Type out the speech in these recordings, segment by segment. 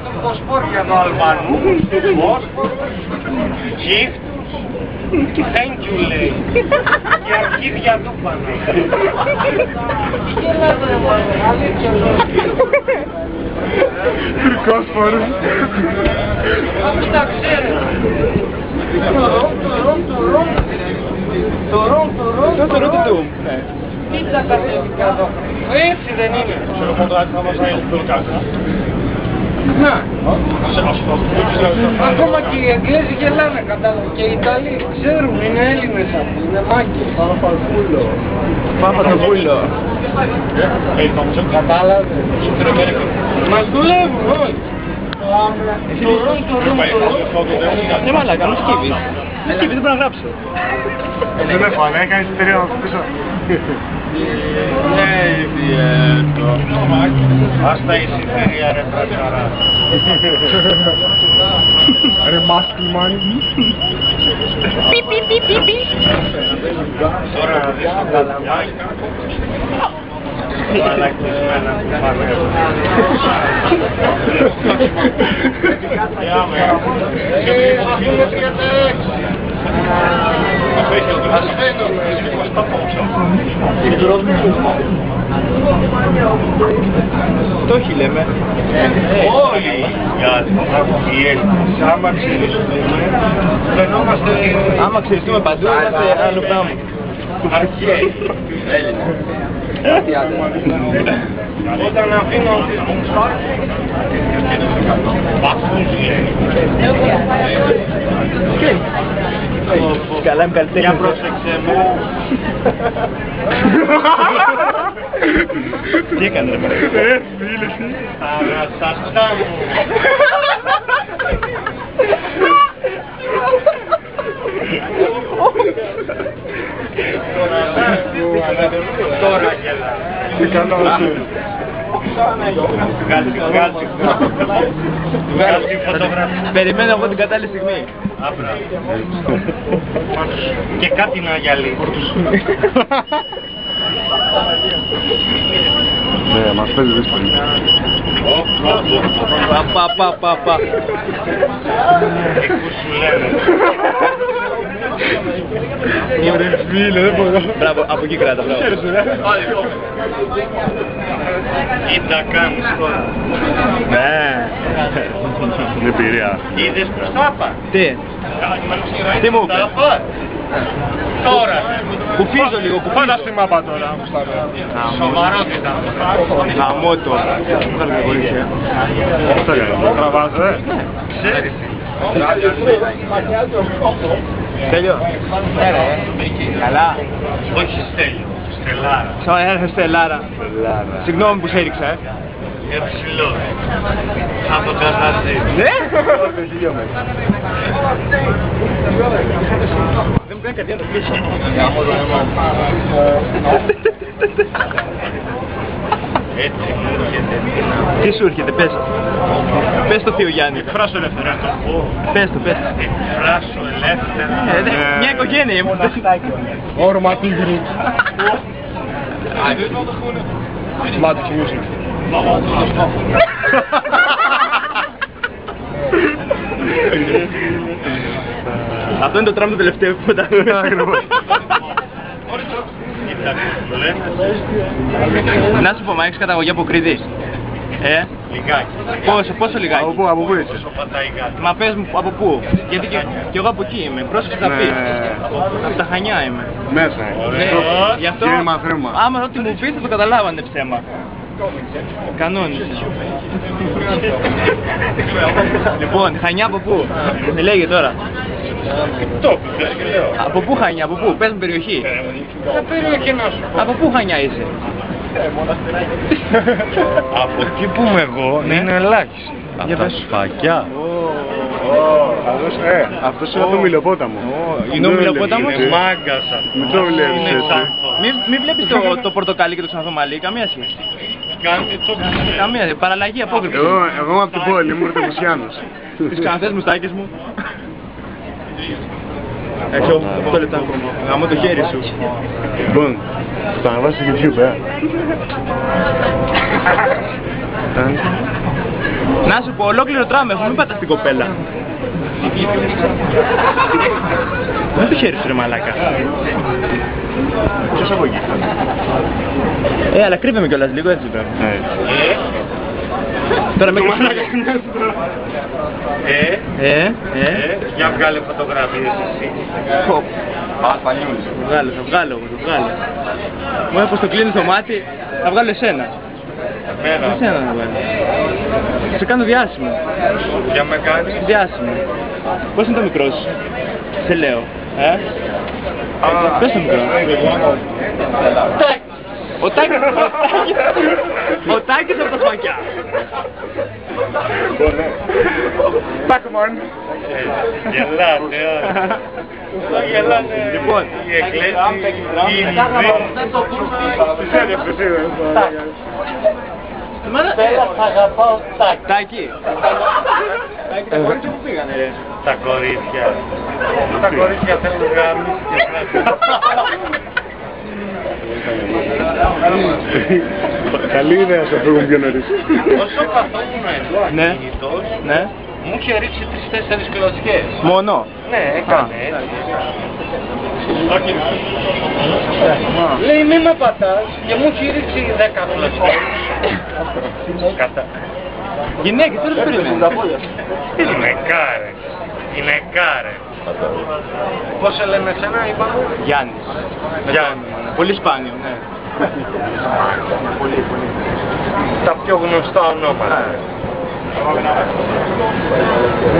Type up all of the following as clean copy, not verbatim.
το φωσφόρ για το Αλβανού, φωσφόρ, gift, thank you λέει, και αρχίδια του πάνω. Τρικόσφορος. Όπως τα ξέρετε. Το ρομ. Τι τα κατέβηκα εδώ. Έτσι δεν είναι. Ξέρω πότε θα μας αίλει το κάτω. Να. Ακόμα και οι Αγγλέζοι γελάνε, κατάλαβα. Και οι Ιταλοί ξέρουν, είναι Έλληνες αυτοί, είναι μάγκες. Παπαδοπούλο. Κατάλαβε. Μας δουλεύουν όλοι. Ναι μαλάκα, μου σκύβεις. Σκύβεις, δεν μπορώ να γράψω. Δεν με φάνε, έκανες την εταιρεία να σου πίσω. Ναι, ιδιαίτερο. Ας τα εισιτήρια ρε πρατσαρά. Ρε μάσκλμαν. Τώρα να δεις το καλαμάκι. Μαλακισμένα που πάνε εδώ. Το έχει λέμε. Όλοι οι Έλληνες, άμα ξυριστούμε, φαινόμαστε... Άμα ξυριστούμε παντού, είμαστε άλλο πράγμα. Αρχαίοι. Όταν αφήνω παθούς λέει. Καλά είμαι καλλιτέχνης. Για πρόσεξε με. Τι έκανε ρε παιδί. Ανασταστά μου. Τώρα γελά. Τι κάνω εσύ. Βγάλει τη φωτογραφία. Περιμένω εγώ την κατάλληλη στιγμή. Άμπρα. Και κάτι να γυαλίσει. Ναι, μας παίζει δύσκολη. Πα. Εκού σου λένε. Ωραία φίλε, δεν μπορώ. Μπράβο, από εκεί κράτα, μπράβο. Τι τα κάνεις τώρα. Ναι. Είναι εμπειρία. Είδες πως τα είπα. Τι μου είπες. Τώρα. Κουφίζω λίγο, Πάντα στη μάπα τώρα. Σοβαρότητα. Γαμώτο. Βγάλε με βοήθεια. Αυτό έκανε. Τραβάζε. Ξέρεις. Τέλειο. Καλά. Όχι Στέλιο. Στελάρα. Σαν έρχεσαι Στελάρα. Συγγνώμη που σε έριξα, Εψηλό. Από το Αναζή. Ναι. Δεν μου κάνει καρδιά να το πείσει. Έτσι μου έρχεται. Τι σου έρχεται, πες. Πες το θείο Γιάννη. Φράσου ελεύθερα. Πες το. Εκφράσω ελεύθερα. Μια οικογένεια ήμουν. Όρμα τίγρη. Magic music. Αυτό είναι το τραμ το τελευταίο που πετάμε. Να σου πω, μα έχεις καταγωγή από Κρήτη. Λιγάκι. Πόσο λιγάκι. Από πού είσαι. Όσο πατάει κάτι. Μα πες μου από πού. Γιατί και εγώ από εκεί είμαι. Πρόσεξε να πεις. Από τα Χανιά είμαι. Μέσα. Γι' αυτό άμα ό,τι μου πεις θα το καταλάβανε ψέμα. Κανόνες. Λοιπόν, Χανιά από πού. Με λέγε τώρα. Από πού Χανιά, από πού. Πες μου περιοχή. Θα περιοχή να σου πω. Από πού Χανιά είσαι. Από εκεί που είμαι εγώ είναι ελάχιστη. Για τα σφακιά. Αυτός είναι από το Μιλοπόταμο. Είναι ο Μιλοπόταμος. Είναι μάγκας αυτό. Μην το βλέπεις Είναι έτσι. σάνθος. Μην βλέπεις το πορτοκάλι και το ξανθομαλί, καμία σχέση. Κάνει το Καμία, παραλλαγή, απόκριση. Εγώ είμαι από την πόλη, είμαι πρωτοβουσιάνος. Τις κανθές μουστάκες μου. Έξω, 8 λεπτά ακόμα. Γαμώ το χέρι σου. Λοιπόν, θα αναβάσεις στο YouTube, Να σου πω, ολόκληρο τράμε έχουμε, μην πατάς την κοπέλα. Δεν το χέρι σου ρε μαλάκα. Ποιος από εκεί? Αλλά κρύβαμε κιόλας λίγο έτσι τώρα. Τώρα με κρύβαμε. Για βγάλε φωτογραφίες εσύ. Θα βγάλω. Μόνο πως το κλείνεις το μάτι, θα βγάλω εσένα. Εσένα θα βγάλω. Θα σε κάνω διάσημο. Για με κάνεις. Διάσημο. Πώς είναι το μικρό σου? Σε λέω. Πες το μικρό. Ο Τάκης από τα Σφακιά. Πάκμον. Γελάτε, γελάτε. Λοιπόν, Η εκκλέση, η Τάκη. Τα κορίτσια που πήγανε ρε. Τα κορίτσια. Τα κορίτσια θέλουν γάμις και Καλή ιδέα να φύγουν πιο νωρίς. όσο καθόμουν εδώ ακίνητος, μου είχε ρίξει 3-4 κλωτσιές. Μόνο. Ναι, έκανε έτσι. Λέει μη με πατάς και μου έχει ρίξει 10 κλωτσιές. Κατά. Γυναίκες, δεν τους περιμένεις. Είναι κάρε. Είναι κάρε. Πώς σε λέμε εσένα, είπαμε? Γιάννης. Γιάννη. Πολύ σπάνιο, ναι. Πολύ. Τα πιο γνωστά ονόματα.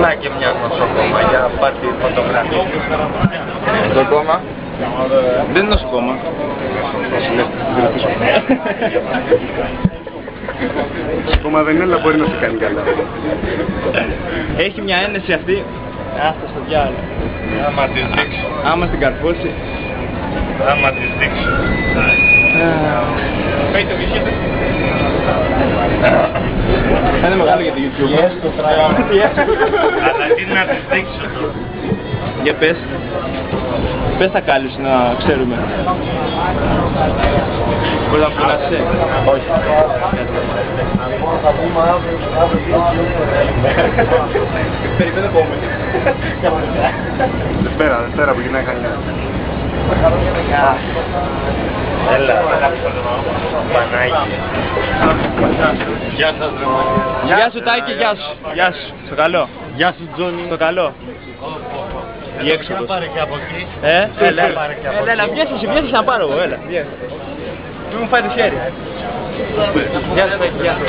Να και μια νοσοκόμα για να πάρει φωτογραφία. Νοσοκόμα. Δεν είναι νοσοκόμα. Ακόμα δεν είναι, αλλά μπορεί να σε κάνει καλά. Έχει μια ένεση αυτή. Άστα στο διάλογο. Άμα της δείξω. Άμα στην καρφώσει. Άμα της δείξω. Θα είναι μεγάλο για το YouTube. Αλλά τι να της δείξω τώρα. Για πες. Πες τα κάλλους να ξέρουμε. Μπορεί να πουλάσαι. Όχι. Περιμένω επόμενη. Δευτέρα που γυρνάει χαλιά. Έλα. Πανάγι. Γεια σας ρε μάνα. Γεια σου Τάκη, γεια σου. Γεια σου. Στο καλό. Γεια σου Τζόνι. Στο καλό. Η έξοδος. Πάρε και από εκεί. Έλα, βγες να πάρω εγώ, έλα. Μην μου φάει το χέρι. Γεια σου, γεια σου.